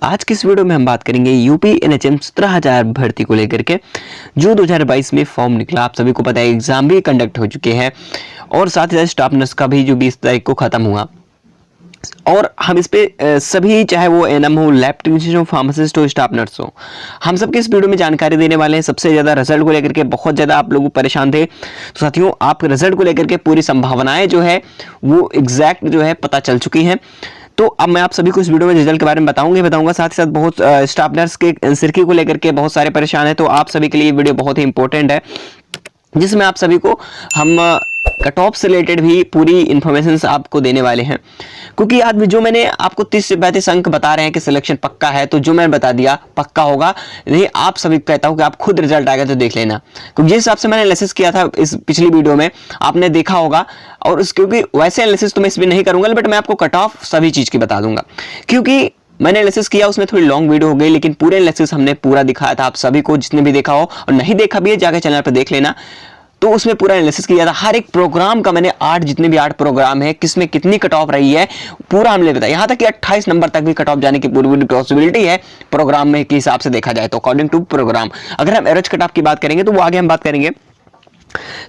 आज की इस वीडियो में हम बात करेंगे यूपी एनएचएम 17,000 भर्ती को लेकर के जो 2022 में फॉर्म निकला। आप सभी को पता है एग्जाम भी कंडक्ट हो चुके हैं और साथ ही साथ स्टाफ नर्स का भी जो 20 तारीख को खत्म हुआ। और हम इस पे सभी, चाहे वो एनएम हो, लैब टेक्नीशियन हो, फार्मासिस्ट हो, स्टाफ नर्स हो, हम सबके इस वीडियो में जानकारी देने वाले हैं। सबसे ज्यादा रिजल्ट को लेकर के बहुत ज्यादा आप लोग परेशान थे, तो साथियों आप रिजल्ट को लेकर के पूरी संभावनाएं जो है वो एग्जैक्ट जो है पता चल चुकी हैं। तो अब मैं आप सभी को इस वीडियो में रिजल्ट के बारे में बताऊंगा। साथ ही साथ बहुत स्टाफ नर्स के एनसीआरटी को लेकर के बहुत सारे परेशान हैं, तो आप सभी के लिए वीडियो बहुत ही इंपॉर्टेंट है, जिसमें आप सभी को हम कट ऑफ से रिलेटेड भी पूरी इंफॉर्मेशन आपको देने वाले हैं। क्योंकि आज जो मैंने आपको 30 से 35 अंक बता रहे हैं कि सिलेक्शन पक्का है, तो जो मैंने बता दिया पक्का होगा नहीं। आप सभी को कहता हूं कि आप खुद रिजल्ट आएगा तो देख लेना, क्योंकि जिस हिसाब से मैंने एनालिसिस किया था इस पिछली वीडियो में आपने देखा होगा। और क्योंकि वैसे एनालिसिस तो मैं इसमें नहीं करूंगा, बट मैं आपको कट ऑफ सभी चीज की बता दूंगा, क्योंकि मैंने एनालिसिस किया उसमें थोड़ी लॉन्ग वीडियो हो गई, लेकिन पूरे एनालिसिस हमने पूरा दिखाया था। आप सभी को जिसने भी देखा हो और नहीं देखा भी है जाके चैनल पर देख लेना, तो उसमें पूरा एनालिसिस किया था। हर एक प्रोग्राम का मैंने जितने भी 8 प्रोग्राम है, किसमें कितनी कट ऑफ रही है पूरा हमने बताया। यहां तक कि 28 नंबर तक भी कट ऑफ जाने की पूरी पॉसिबिलिटी है प्रोग्राम में के हिसाब से देखा जाए तो, अकॉर्डिंग टू प्रोग्राम। अगर हम एवरेज कट ऑफ की बात करेंगे तो वो आगे हम बात करेंगे।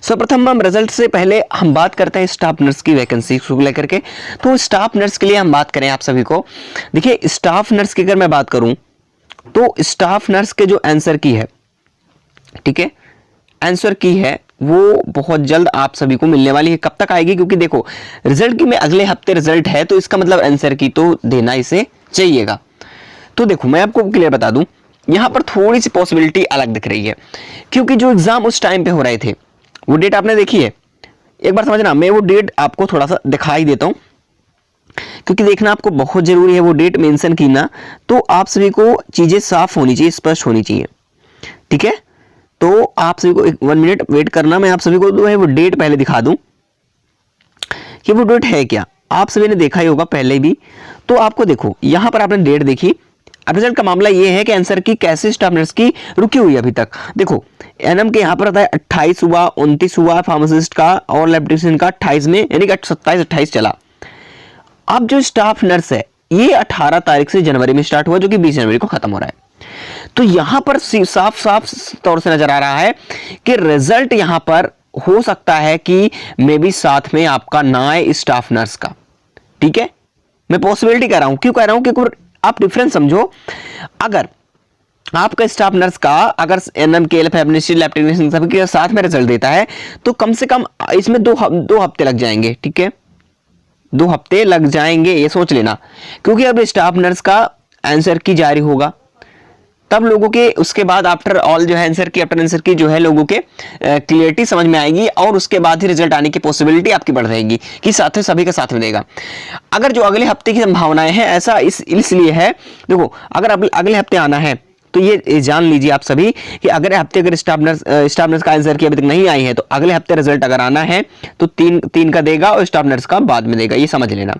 सर्वप्रथम हम रिजल्ट से पहले हम बात करते हैं स्टाफ नर्स की वैकेंसी को लेकर के। तो स्टाफ नर्स के लिए हम बात करें आप सभी को, देखिए स्टाफ नर्स की अगर मैं बात करूं तो स्टाफ नर्स के जो आंसर की है, ठीक है, आंसर की है वो बहुत जल्द आप सभी को मिलने वाली है। कब तक आएगी, क्योंकि देखो रिजल्ट की में अगले हफ्ते रिजल्ट है, तो इसका मतलब आंसर की तो देना इसे चाहिएगा। तो देखो मैं आपको क्लियर बता दूं, यहां पर थोड़ी सी पॉसिबिलिटी अलग दिख रही है, क्योंकि जो एग्जाम उस टाइम पे हो रहे थे वो डेट आपने देखी है। एक बार समझना, मैं वो डेट आपको थोड़ा सा दिखाई देता हूं, क्योंकि देखना आपको बहुत जरूरी है। वो डेट मेंशन की ना तो आप सभी को चीजें साफ होनी चाहिए, स्पष्ट होनी चाहिए, ठीक है। तो आप सभी को 1 मिनट वेट करना, मैं आप सभी को जो है वो डेट पहले दिखा दूं कि वो डेट है क्या। आप सभी ने देखा ही होगा पहले भी, तो आपको देखो यहां पर आपने डेट देखी। अब रिजल्ट का मामला ये है कि आंसर की कैसे स्टाफ नर्स की रुकी हुई है अभी तक। देखो एनएम के यहां पर आता है 28 हुआ, 29 हुआ, फार्मासिस्ट का और लैब टेक्नीशियन का 28 में, यानी कि 27-28 चला। अब जो स्टाफ नर्स है ये 18 तारीख से जनवरी में स्टार्ट हुआ, जो कि 20 जनवरी को खत्म हो रहा है। तो यहां पर साफ तौर से नजर आ रहा है कि रिजल्ट यहां पर हो सकता है कि मे बी साथ में आपका ना आए स्टाफ नर्स का, ठीक है। मैं पॉसिबिलिटी कह रहा हूं, क्यों कह रहा हूं, क्योंकि आप डिफरेंस समझो। अगर आपका स्टाफ नर्स का अगर एनएम के लैब टेक्नीशियन सभी के साथ में रिजल्ट देता है, तो कम से कम इसमें दो हफ्ते लग जाएंगे, ठीक है, 2 हफ्ते लग जाएंगे, ये सोच लेना। क्योंकि अब स्टाफ नर्स का आंसर की जारी होगा, तब लोगों के उसके बाद आफ्टर ऑल जो है आफ्टर आंसर की जो है लोगों के क्लियरिटी समझ में आएगी, और उसके बाद ही रिजल्ट आने की पॉसिबिलिटी आपकी बढ़ जाएगी कि साथ में सभी का साथ में देगा। अगर जो अगले हफ्ते की संभावनाएं हैं, ऐसा इसलिए है, देखो अगर अगले हफ्ते आना है तो ये जान लीजिए आप सभी कि अगर स्टाफ नर्स का आंसर की अभी तक नहीं आई है, तो अगले हफ्ते रिजल्ट अगर आना है तो 3 का देगा और स्टाफ नर्स का बाद में देगा, ये समझ लेना।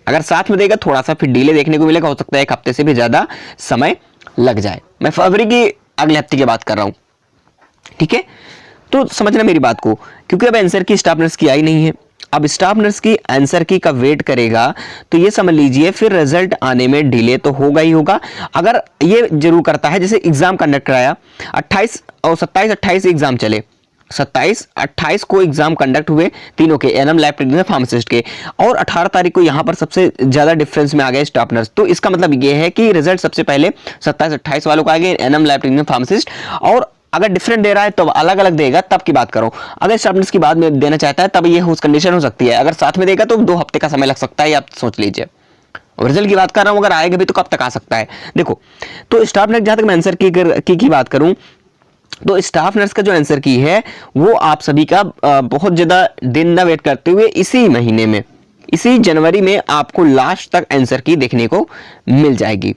अगर साथ में देगा थोड़ा सा फिर डिले देखने को मिलेगा, हो सकता है 1 हफ्ते से भी ज्यादा समय लग जाए। मैं फरवरी की अगले हफ्ते की बात कर रहा हूं, ठीक है। तो समझना मेरी बात को, क्योंकि अब आंसर की स्टाफ नर्स की आई नहीं है। अब स्टाफ नर्स की आंसर की का वेट करेगा, तो ये समझ लीजिए फिर रिजल्ट आने में डिले तो होगा ही होगा। अगर ये जरूर करता है, जैसे एग्जाम कंडक्ट कराया 28 और 27-28 एग्जाम चले, 27-28 को एग्जाम कंडक्ट हुए तीनों के, एनएम लैब टेक्नीशियन फार्मासिस्ट के, और 18 तारीख को यहां पर सबसे ज्यादा डिफरेंस में आ गए स्टाफ नर्स। तो इसका मतलब ये है कि रिजल्ट सबसे पहले 27-28 वालों को आ गए, एनएम लैब टेक्नीशियन फार्मासिस्ट। और अगर डिफरेंट दे रहा है तो अलग अलग देगा, तब की बात करो। अगर स्टाफ नर्स की बाद में देना चाहता है तब ये कंडीशन हो सकती है। अगर साथ में देगा तो 2 हफ्ते का समय लग सकता है, आप सोच लीजिए। रिजल्ट की बात कर रहा हूं, अगर आएगा भी तो कब तक आ सकता है। देखो तो स्टाफ नर्स, जहां तक मैं आंसर की बात करूं, तो स्टाफ नर्स का जो आंसर की है वो आप सभी का बहुत ज्यादा दिन ना वेट करते हुए इसी महीने में, इसी जनवरी में आपको लास्ट तक आंसर की देखने को मिल जाएगी,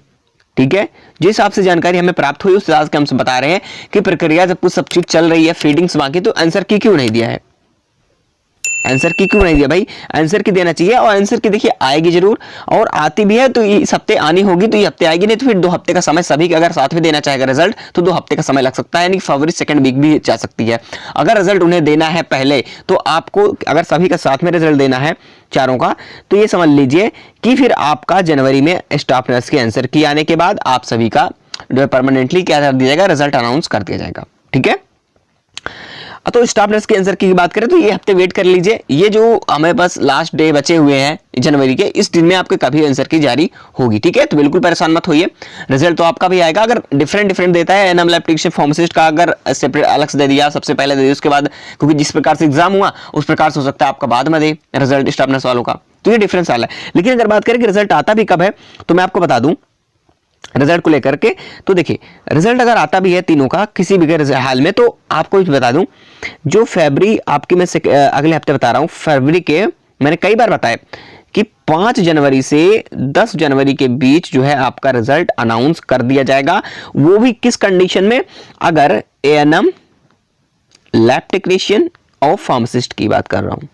ठीक है। जिस हिसाब से जानकारी हमें प्राप्त हुई उस हिसाब से हम बता रहे हैं कि प्रक्रिया जब कुछ सब चीज चल रही है, फीडिंग्स बाकी, तो आंसर की क्यों नहीं दिया है। आंसर की क्यों नहीं दिया भाई? आंसर की देना चाहिए, और आंसर की देखिए आएगी जरूर, और आती भी है तो इस हफ्ते आनी होगी, तो ये हफ्ते आएगी, नहीं तो फिर 2 हफ्ते का समय सभी का अगर साथ में देना चाहेगा रिजल्ट तो 2 हफ्ते का समय लग सकता है, यानी फरवरी सेकंड वीक भी जा सकती है। अगर रिजल्ट उन्हें देना है पहले, तो आपको अगर सभी का साथ में रिजल्ट देना है चारों का, तो ये समझ लीजिए कि फिर आपका जनवरी में स्टाफ नर्स के आंसर की आने के बाद आप सभी का परमानेंटली क्या कर दिया जाएगा, रिजल्ट अनाउंस कर दिया जाएगा। ठीक है, तो स्टाफ नर्स के आंसर की बात करें तो ये हफ्ते वेट कर लीजिए, ये जो हमें बस लास्ट डे बचे हुए हैं जनवरी के, इस दिन में आपके कभी आंसर की जारी होगी। ठीक है, तो बिल्कुल परेशान मत होइए, रिजल्ट तो आपका भी आएगा। अगर डिफरेंट देता है एनएम लैब टेक्नीशियन फार्मासिस्ट का, अगर सेपरेट अलग से दे दिया, सबसे पहले दे दिया, उसके बाद क्योंकि जिस प्रकार से एग्जाम हुआ उस प्रकार से हो सकता है आपका बाद में दे रिजल्ट स्टाफ नर्स वालों का, तो ये डिफरेंस वाला है। लेकिन अगर बात करें कि रिजल्ट आता भी कब है, तो मैं आपको बता दूं रिजल्ट को लेकर के, तो देखिए रिजल्ट अगर आता भी है तीनों का किसी भी हाल में, तो आपको बता दूं जो फरवरी आपकी, मैं अगले हफ्ते बता रहा हूं, फरवरी के मैंने कई बार बताया कि 5 जनवरी से 10 जनवरी के बीच जो है आपका रिजल्ट अनाउंस कर दिया जाएगा। वो भी किस कंडीशन में, अगर एएनएम लैब टेक्नीशियन और फार्मासिस्ट की बात कर रहा हूं,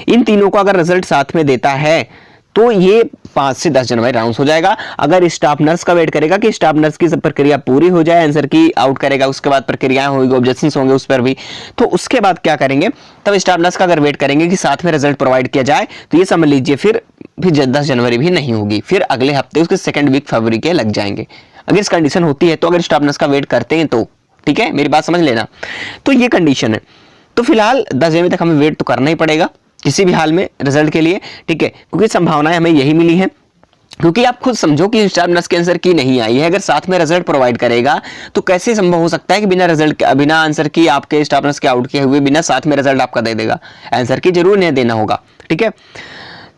इन तीनों का अगर रिजल्ट साथ में देता है तो ये 5 से 10 जनवरी अनाउंस हो जाएगा। अगर स्टाफ नर्स का वेट करेगा कि स्टाफ नर्स की सब प्रक्रिया पूरी हो जाए, आंसर की आउट करेगा, उसके बाद प्रक्रियाएं होंगी, ऑब्जेक्शंस होंगे उस पर भी, तो उसके बाद क्या करेंगे, तब स्टाफ नर्स का अगर वेट करेंगे कि साथ में रिजल्ट प्रोवाइड किया जाए, तो ये समझ लीजिए फिर 10 जनवरी भी नहीं होगी, फिर अगले हफ्ते उसके सेकंड वीक फरवरी के लग जाएंगे। अगर इस कंडीशन होती है तो, अगर स्टाफ नर्स का वेट करते हैं तो, ठीक है, मेरी बात समझ लेना, तो ये कंडीशन है। तो फिलहाल 10 जनवरी तक हमें वेट तो करना ही पड़ेगा किसी भी हाल में रिजल्ट के लिए, ठीक है, क्योंकि संभावनाएं हमें यही मिली है। क्योंकि आप खुद समझो कि स्टाफ नर्स के आंसर की नहीं आई है, अगर साथ में रिजल्ट प्रोवाइड करेगा तो कैसे संभव हो सकता है कि बिना रिजल्ट, बिना आंसर की आपके स्टाफ नर्स के आउट किए हुए बिना साथ में रिजल्ट आपका दे देगा, आंसर की जरूर नहीं देना होगा। ठीक है,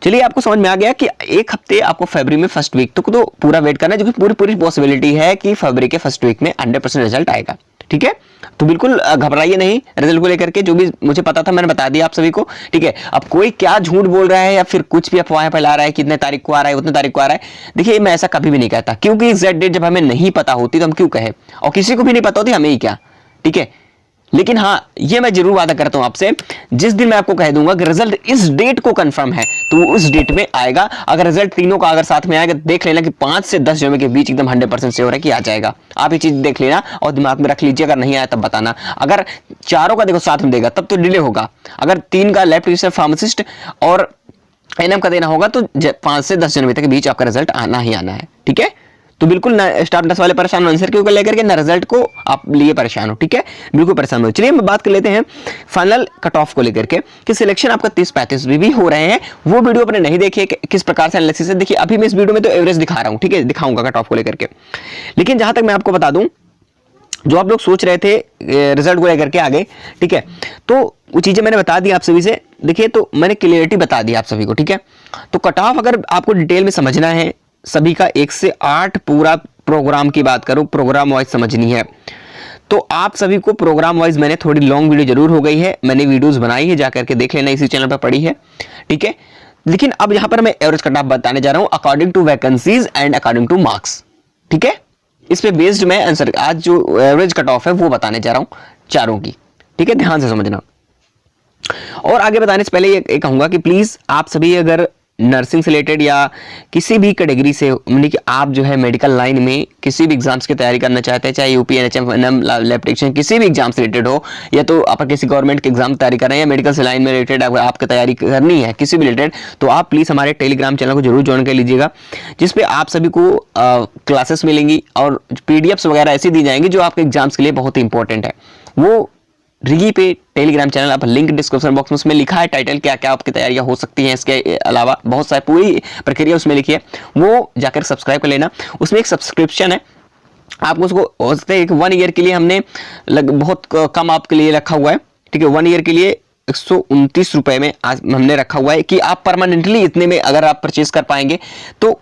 चलिए आपको समझ में आ गया कि एक हफ्ते आपको फरवरी में फर्स्ट वीक तो पूरा वेट करना है, जो कि पूरी पॉसिबिलिटी है कि फरवरी के फर्स्ट वीक में 100% रिजल्ट आएगा। ठीक है, तो बिल्कुल घबराइए नहीं रिजल्ट को लेकर के, जो भी मुझे पता था मैंने बता दिया आप सभी को। ठीक है, अब कोई क्या झूठ बोल रहा है या फिर कुछ भी अफवाहें फैला रहा है कि इतने तारीख को आ रहा है, उतने तारीख को आ रहा है, देखिए मैं ऐसा कभी भी नहीं कहता, क्योंकि एग्जैक्ट डेट जब हमें नहीं पता होती तो हम क्यों कहे, और किसी को भी नहीं पता होती हमें ही क्या। ठीक है, लेकिन हाँ ये मैं जरूर वादा करता हूं आपसे, जिस दिन मैं आपको कह दूंगा कि रिजल्ट इस डेट को कंफर्म है तो उस डेट में आएगा। अगर रिजल्ट तीनों का अगर साथ में आएगा, देख लेना कि 5 से 10 जनवरी के बीच एकदम 100% श्योर है कि आ जाएगा। आप ये चीज देख लेना और दिमाग में रख लीजिए, अगर नहीं आया तब बताना। अगर चारों का देखो साथ में देगा तब तो डिले होगा, अगर 3 का लैब टेक्नीशियन फार्मासिस्ट और एनएम का देना होगा तो 5 से 10 जनवरी तक के बीच आपका रिजल्ट आना ही आना है। ठीक है, तो बिल्कुल ना स्टाफ नर्स वाले परेशान हो आंसर के ऊपर लेकर के, ना रिजल्ट को आप लिए परेशान हो। ठीक है, बिल्कुल परेशान हो। चलिए हम बात कर लेते हैं फाइनल कट ऑफ को लेकर के कि सिलेक्शन आपका 30-35 भी हो रहे हैं, वो वीडियो आपने नहीं देखी किस प्रकार से एनालिसिस है। देखिए अभी मैं इस वीडियो में तो एवरेज दिखा रहा हूं, ठीक है, दिखाऊंगा कट ऑफ को लेकर के, लेकिन जहां तक मैं आपको बता दूं जो आप लोग सोच रहे थे रिजल्ट को लेकर के आगे, ठीक है, तो वो चीजें मैंने बता दी आप सभी से। देखिए तो मैंने क्लियरिटी बता दी आप सभी को। ठीक है, तो कट ऑफ अगर आपको डिटेल में समझना है सभी का 1 से 8 पूरा प्रोग्राम की बात करूं, प्रोग्राम वाइज समझनी है तो आप सभी को प्रोग्राम वाइज मैंने थोड़ी लॉन्ग वीडियो जरूर हो गई है, मैंने वीडियोस बनाई है, जाकर के देख लेना, इसी चैनल पर पड़ी है। ठीक है, लेकिन अब यहां पर मैं एवरेज कट ऑफ बताने जा रहा हूं according to vacancies and according to marks. ठीक है, इस पे बेस्ड मैं आंसर आज जो एवरेज कट ऑफ है वो बताने जा रहा हूं चारों की। ठीक है, ध्यान से समझना। और आगे बताने से पहले ये कहूंगा कि प्लीज आप सभी अगर नर्सिंग से रिलेटेड या किसी भी कैटेगरी से, यानी कि आप जो है मेडिकल लाइन में किसी भी एग्जाम्स की तैयारी करना चाहते हैं, चाहे UP NHM NM lab technician किसी भी एग्जाम से रिलेटेड हो, या तो आप किसी गवर्नमेंट के एग्जाम तैयारी कर रहे हैं या मेडिकल से लाइन में रिलेटेड आपको तैयारी करनी है किसी भी रिलेटेड, तो आप प्लीज हमारे टेलीग्राम चैनल को जरूर ज्वाइन कर लीजिएगा, जिसपे आप सभी को क्लासेस मिलेंगी और पीडीएफ्स वगैरह ऐसी दी जाएंगी जो आपके एग्जाम्स के लिए बहुत ही इंपॉर्टेंट है। वो रिगी पे टेलीग्राम चैनल, आप लिंक डिस्क्रिप्शन बॉक्स में उसमें लिखा है टाइटल क्या क्या आपकी तैयारियां हो सकती हैं, इसके अलावा बहुत सारी पूरी प्रक्रिया उसमें लिखी है, वो जाकर सब्सक्राइब कर लेना। उसमें एक सब्सक्रिप्शन है, आपको उसको हो सकता है 1 ईयर के लिए हमने बहुत कम आपके लिए रखा हुआ है। ठीक है, 1 ईयर के लिए 129 रुपए में आज हमने रखा हुआ है कि आप परमानेंटली इतने में अगर आप परचेज कर पाएंगे तो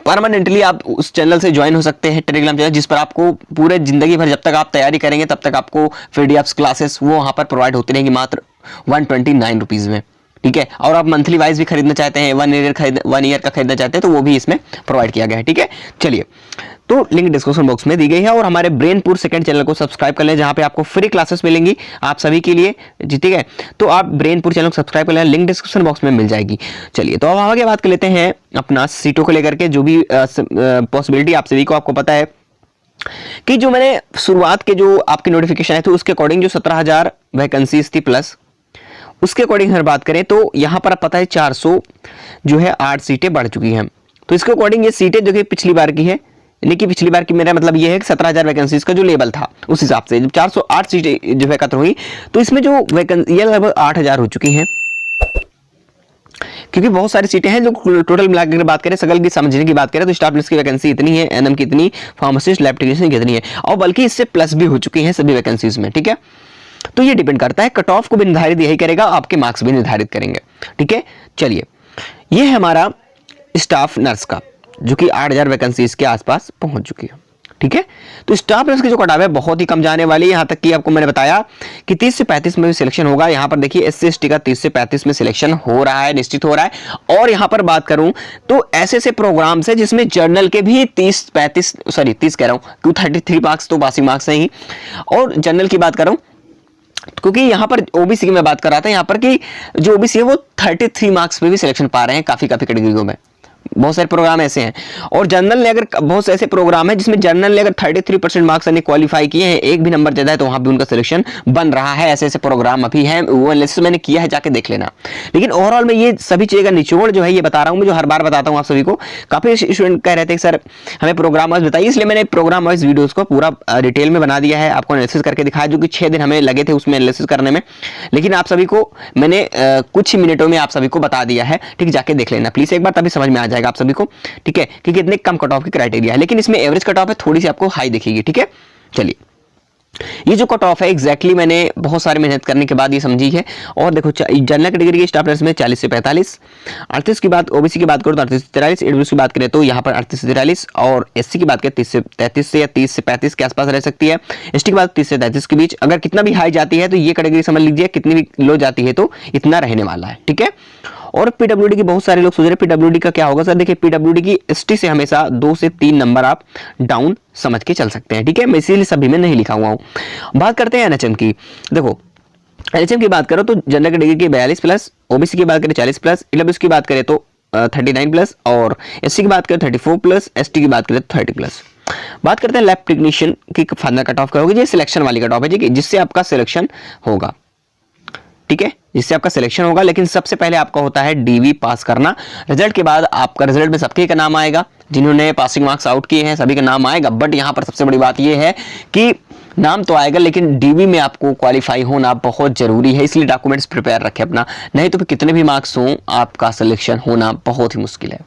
परमानेंटली आप उस चैनल से ज्वाइन हो सकते हैं, टेलीग्राम चैनल, जिस पर आपको पूरे जिंदगी भर जब तक आप तैयारी करेंगे तब तक आपको पीडीएफ्स क्लासेस वो वहां पर प्रोवाइड होती रहेंगी मात्र 129 रुपीज में। ठीक है। और आप मंथली वाइज भी खरीदना चाहते हैं, 1 ईयर का खरीदना चाहते हैं तो वो भी इसमें प्रोवाइड किया गया है, ठीक है। चलिए, तो लिंक डिस्क्रिप्शन बॉक्स में दी गई है। और हमारे ब्रेनपुर सेकंड चैनल को सब्सक्राइब कर लें, जहां पे आपको फ्री क्लासेस मिलेंगी आप सभी के लिए जी, ठीक है। तो आप ब्रेनपुर चैनल को सब्सक्राइब कर लें, लिंक डिस्क्रिप्शन बॉक्स में मिल जाएगी। चलिए, तो अब आगे बात कर लेते हैं अपना सीटों को लेकर के, जो भी पॉसिबिलिटी आप सभी को आपको पता है कि जो मैंने शुरुआत के जो आपके नोटिफिकेशन आए थे उसके अकॉर्डिंग जो 17,000 वैकेंसीज थी प्लस, उसके अकॉर्डिंग अगर बात करें तो यहाँ पर पता है 400 जो है 8 सीटें बढ़ चुकी हैं। तो इसके अकॉर्डिंग ये सीटें जो कि पिछली बार की है, यानी कि पिछली बार की मेरा मतलब ये है कि 17,000 वैकेंसीज का जो लेवल था उस हिसाब से जब 408 सीटें जो एकत्र हुई तो इसमें जो वैकेंसी लगभग 8,000 हो चुकी हैं, क्योंकि बहुत सारी सीटें हैं जो टोटल मिलाकर बात करें, सगल की समझने की बात करें तो स्टाफ नर्स की वैकेंसी इतनी है, एनएम की इतनी, फार्मासिस्ट लैब टेक्नीशियन की इतनी है, और बल्कि इससे प्लस भी हो चुकी हैं सभी वैकेंसीज में, ठीक है। तो ये डिपेंड करता है, कट ऑफ को भी निर्धारित यही करेगा, आपके मार्क्स भी निर्धारित करेंगे, ठीक है। चलिए, ये है हमारा स्टाफ नर्स का, जो कि 8,000 वैकेंसीज के आसपास पहुंच चुकी है, ठीक है। तो स्टाफ नर्स की जो कट ऑफ है बहुत ही कम जाने वाली है, यहां तक कि आपको मैंने बताया कि 30 से 35 में भी सिलेक्शन होगा। यहां पर देखिए SC/ST का 30 से 35 में सिलेक्शन हो रहा है, निश्चित हो रहा है। और यहां पर बात करूं तो ऐसे प्रोग्राम है जिसमें जर्नल के भी 30 कह रहा हूं, 33 मार्क्स तो पासिंग मार्क्स नहीं, और जनरल की बात करूं क्योंकि यहां पर ओबीसी की मैं बात कर रहा था, यहां पर कि जो ओबीसी है वो 33 मार्क्स पे भी सिलेक्शन पा रहे हैं काफी कैटेगरियों में, बहुत सारे प्रोग्राम ऐसे हैं। और जनरल ने अगर बहुत से ऐसे प्रोग्राम है जिसमें जनरल ने अगर 33% मार्क्स यानी क्वालिफाई किए हैं, एक भी नंबर ज्यादा है तो वहां भी उनका सिलेक्शन बन रहा है। ऐसे प्रोग्राम अभी है, वो एनालिसिस मैंने किया है, जाके देख लेना। लेकिन ओवरऑल में ये सभी चीजें का निचोड़ जो है ये बता रहा हूं मैं, जो हर बार बताता हूं आप सभी को। काफी स्टूडेंट कह रहे थे सर हमें प्रोग्राम वाइज बताइए, इसलिए मैंने प्रोग्राम वाइज वीडियोस को पूरा डिटेल में बना दिया है, आपको एनालिसिस करके दिखाया, जो कि 6 दिन हमें लगे थे उसमें एनालिसिस करने में। लेकिन आप सभी को मैंने कुछ ही मिनटों में आप सभी को बता दिया है, ठीक, जाके देख लेना प्लीज एक बार, तभी समझ में आ जाएगा आप सभी को, ठीक है, कि कितने कम कट ऑफ की क्राइटेरिया है। लेकिन इसमें एवरेज कट ऑफ है, थोड़ी सी आपको हाई दिखेगी, ठीक है। चलिए, ये जो कट ऑफ है एग्जैक्टली मैंने बहुत सारी मेहनत करने के बाद ये समझी है। और देखो, जनरल कैटेगरी के स्टाफ नर्स में 40 से 45, 38 की बात, ओबीसी की बात करो तो 38 से 43, ईडब्ल्यूएस की बात करें तो यहाँ पर 38 से 43, और एससी की बात करें 30 से 33 से या 30 से 35 के आसपास रह सकती है। एसटी की बात 30 से 33 के बीच। अगर कितना भी हाई जाती है तो ये कैटेगरी समझ लीजिए, कितनी भी लो जाती है तो इतना रहने वाला है, ठीक है। और पीडब्ल्यूडी की बहुत सारे लोग सोच रहे हैं पीडब्ल्यूडी का क्या होगा सर। देखिए, पीडब्ल्यूडी की एसटी से हमेशा 2 से 3 नंबर आप डाउन समझ के चल सकते हैं, ठीक है। मैं इसीलिए सभी में नहीं लिखा हुआ हूं। बात करते हैं एनएचएम की। देखो, एनएचएम की बात करो तो जनरल कैटेगरी की 42 प्लस, ओबीसी की बात करें 40 प्लस, ईडब्ल्यूएस की बात करें तो 39 प्लस, और एससी की बात करें 34 प्लस, एसटी की बात करें तो 30 प्लस। बात करते हैं लैब टेक्नीशियन की फाइनल कट ऑफ क्या होगी। ये सिलेक्शन वाली कट ऑफ है, ठीक है, जिससे आपका सिलेक्शन होगा, ठीक है, जिससे आपका सिलेक्शन होगा। लेकिन सबसे पहले आपका होता है डीवी पास करना। रिजल्ट के बाद आपका रिजल्ट में सबके का नाम आएगा, जिन्होंने पासिंग मार्क्स आउट किए हैं सभी का नाम आएगा। बट यहाँ पर सबसे बड़ी बात यह है कि नाम तो आएगा, लेकिन डीवी में आपको क्वालिफाई होना बहुत जरूरी है, इसलिए डॉक्यूमेंट्स प्रिपेयर रखें अपना, नहीं तो फिर कितने भी मार्क्स हों आपका सिलेक्शन होना बहुत ही मुश्किल है,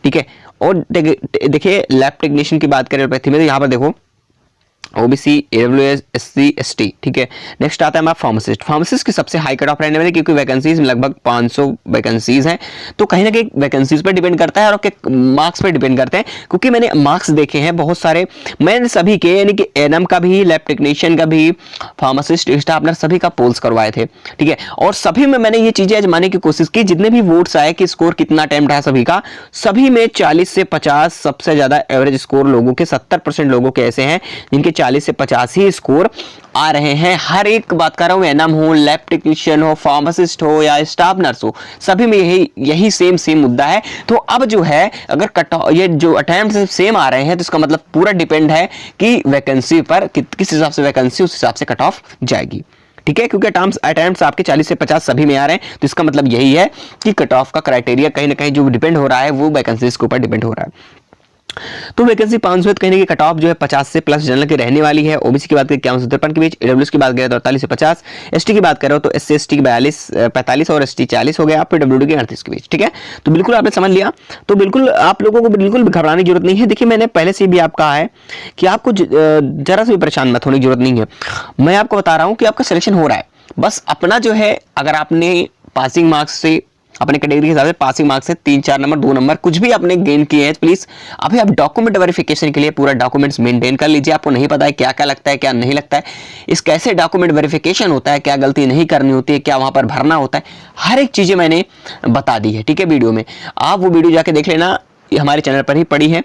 ठीक है। और देखिए, लैब टेक्नीशियन की बात करें पैथी में तो यहाँ पर देखो ओबीसी, एडब्ल्यूएस, एससी, एसटी, ठीक है। नेक्स्ट आता है हमारा फार्मासिस्ट। फार्मासिस्ट की सबसे हाई कट ऑफ रहने वाली, क्योंकि वैकेंसीज में लगभग 500 वैकेंसीज हैं, तो कहीं ना कहीं वैकेंसीज पर डिपेंड करता है और आपके मार्क्स पर डिपेंड करते हैं। क्योंकि मैंने मार्क्स देखे हैं बहुत सारे, मैंने सभी के, यानी कि एनएम का भी, लैब टेक्नीशियन का भी, फार्मासिस्ट, स्टाफ नर्स सभी का पोल्स करवाए थे, ठीक है। और सभी में मैंने ये चीजें आजमाने की कोशिश की, जितने भी वोट्स आए कि स्कोर कितना अटेम्प्ट है सभी का, सभी में 40 से 50 सबसे ज्यादा एवरेज स्कोर लोगों के, 70% लोगों के ऐसे हैं जिनके 40 से 50 ही स्कोर आ रहे हैं। हर एक बात कर रहा हूं, एनएम हो, लैब टेक्नीशियन हो, फार्मासिस्ट हो या स्टाफ नर्स हो, सभी में यही सेम मुद्दा है। तो अब जो है, अगर ये जो अटेम्प्ट सेम आ रहे हैं तो इसका मतलब पूरा डिपेंड है कि वैकेंसी पर किस हिसाब से वैकेंसी, उस हिसाब से कट ऑफ जाएगी, ठीक है। क्योंकि अटेम्प्ट्स आपके 40 से 50 सभी में आ रहे हैं, तो इसका मतलब यही है कि कट ऑफ का क्राइटेरिया कहीं ना कहीं जो डिपेंड हो रहा है वो वैकेंसीज के ऊपर डिपेंड हो रहा है। तो वैकेंसी 500 कहने की कट ऑफ जो है 50 से प्लस जनरल की रहने वाली है। ओबीसी की बात करें 51 से 53 के बीच, ईडब्ल्यूएस की बात करें तो 48 से 50, एसटी की बात करो तो एससी एसटी की 45 और एसटी 40 हो गया, पीडब्ल्यूडी के 38 के बीच, ठीक है। तो बिल्कुल आपने समझ लिया, तो बिल्कुल आप लोगों को बिल्कुल घबराने की जरूरत नहीं है। देखिए, मैंने पहले से भी आपको कहा है कि आपको जरा से भी परेशान मत होने की जरूरत नहीं है। मैं आपको बता रहा हूं कि आपका सिलेक्शन हो रहा है, बस अपना जो है, अगर आपने पासिंग मार्क्स से अपने कैटेगरी के हिसाब से पासिंग मार्क्स से 3-4 नंबर 2 नंबर कुछ भी आपने गेन किए हैं, प्लीज अभी आप डॉक्यूमेंट वेरिफिकेशन के लिए पूरा डॉक्यूमेंट्स मेंटेन कर लीजिए। आपको नहीं पता है क्या क्या लगता है क्या नहीं लगता है, इस कैसे डॉक्यूमेंट वेरिफिकेशन होता है, क्या गलती नहीं करनी होती है, क्या वहां पर भरना होता है, हर एक चीजें मैंने बता दी है। ठीक है, वीडियो में आप वो वीडियो जाके देख लेना, ये हमारे चैनल पर ही पड़ी है।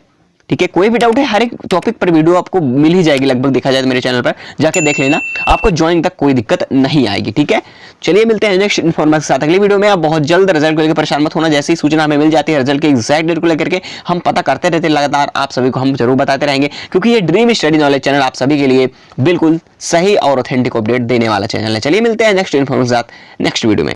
ठीक है, कोई भी डाउट है हर एक टॉपिक पर वीडियो आपको मिल ही जाएगी लगभग, देखा जाए तो मेरे चैनल पर जाके देख लेना, आपको ज्वाइनिंग तक कोई दिक्कत नहीं आएगी। ठीक है, चलिए मिलते हैं नेक्स्ट इन्फॉर्मेशन के साथ अगली वीडियो में। आप बहुत जल्द रिजल्ट को लेकर परेशान मत होना, जैसी सूचना हमें मिल जाती है रिजल्ट के एग्जैक्ट डेट को लेकर के हम पता करते रहते हैं लगातार, आप सभी को हम जरूर बताते रहेंगे, क्योंकि ये ड्रीम स्टडी नॉलेज चैनल आप सभी के लिए बिल्कुल सही और ऑथेंटिक अपडेट देने वाला चैनल है। चलिए मिलते हैं नेक्स्ट इन्फॉर्मेशन के साथ नेक्स्ट वीडियो में।